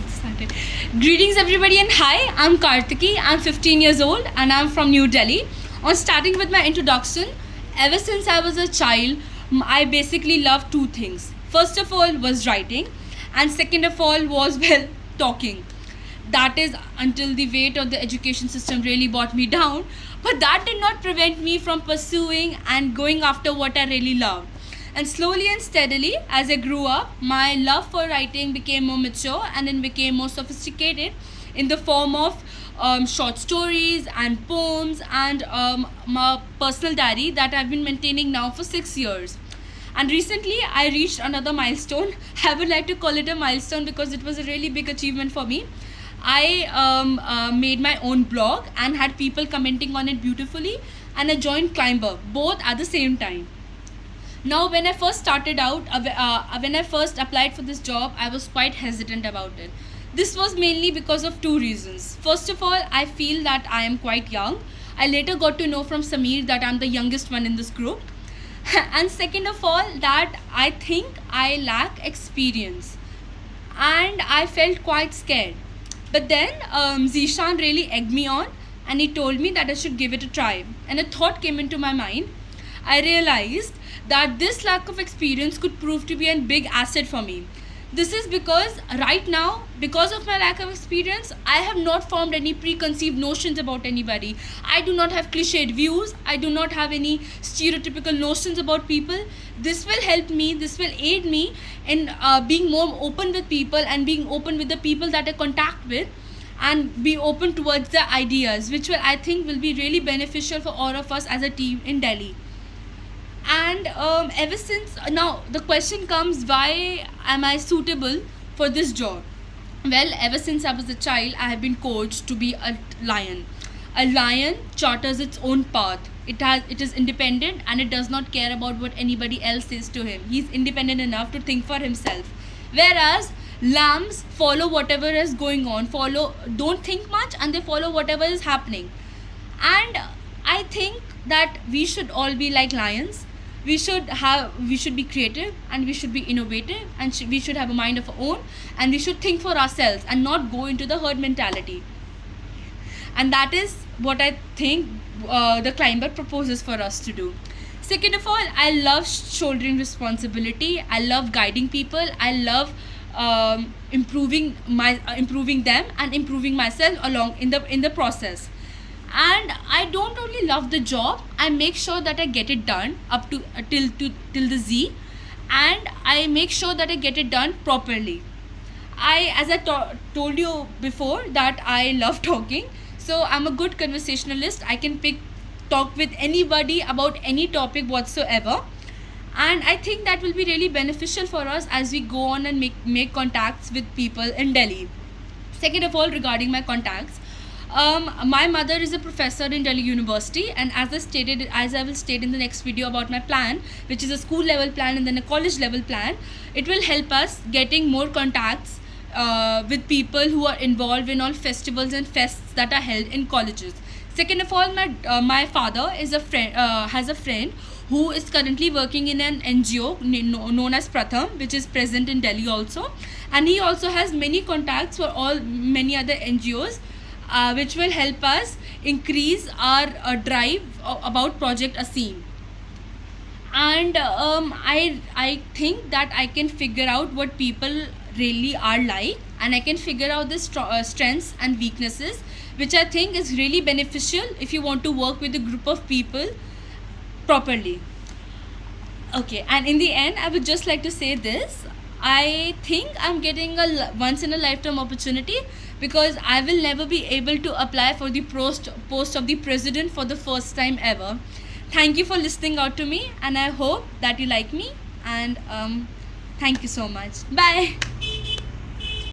Started. Greetings, everybody, and hi. I'm Kartiki. I'm 15 years old, and I'm from New Delhi. On starting with my introduction, ever since I was a child, I basically love two things. First of all was writing, and second of all was talking. That is until the weight of the education system really brought me down, but that did not prevent me from pursuing and going after what I really loved. And slowly and steadily, as I grew up, my love for writing became more mature and then became more sophisticated in the form of short stories and poems and my personal diary that I've been maintaining now for 6 years. And recently, I reached another milestone. I would like to call it a milestone because it was a really big achievement for me. I made my own blog and had people commenting on it beautifully, and I joined Climber both at the same time. Now, when I first started out, when I first applied for this job, I was quite hesitant about it. This was mainly because of two reasons. First of all, I feel that I am quite young. I later got to know from Samir that I'm the youngest one in this group. And second of all, that I think I lack experience. And I felt quite scared. But then Zishan really egged me on, and he told me that I should give it a try. And a thought came into my mind. I realized that this lack of experience could prove to be a big asset for me. This is because right now, because of my lack of experience, I have not formed any preconceived notions about anybody. I do not have cliched views. I do not have any stereotypical notions about people. This will help me, this will aid me in being more open with people and being open with the people that I contact with, and be open towards the ideas, which will, I think, will be really beneficial for all of us as a team in Delhi. And ever since now, the question comes, why am I suitable for this job? Well, ever since I was a child, I have been coached to be a lion. A lion charters its own path. It is independent, and it does not care about what anybody else says to him. He's independent enough to think for himself. Whereas lambs follow whatever is going on, follow, don't think much, and they follow whatever is happening. And I think that we should all be like lions. We should be creative, and we should be innovative, and we should have a mind of our own, and we should think for ourselves and not go into the herd mentality. And that is what I think the Climber proposes for us to do. Second of all, I love shouldering responsibility. I love guiding people. I love improving them and improving myself along in the process. And I don't only love the job, I make sure that I get it done up to till the Z, and I make sure that I get it done properly. As I told you before, that I love talking, so I'm a good conversationalist. I can talk with anybody about any topic whatsoever, and I think that will be really beneficial for us as we go on and make contacts with people in Delhi. Second of all, regarding my contacts, my mother is a professor in Delhi University, and as I will state in the next video about my plan, which is a school level plan and then a college level plan, it will help us getting more contacts with people who are involved in all festivals and fests that are held in colleges. Second of all, my father is a friend, has a friend who is currently working in an NGO known as Pratham, which is present in Delhi also, and he also has many contacts for all many other NGOs, which will help us increase our drive about Project Asim. And I think that I can figure out what people really are like, and I can figure out the strengths and weaknesses, which I think is really beneficial if you want to work with a group of people properly. Okay, and in the end, I would just like to say this. I think I'm getting a once in a lifetime opportunity, because I will never be able to apply for the post of the president for the first time ever. Thank you for listening out to me, and I hope that you like me, and thank you so much. Bye.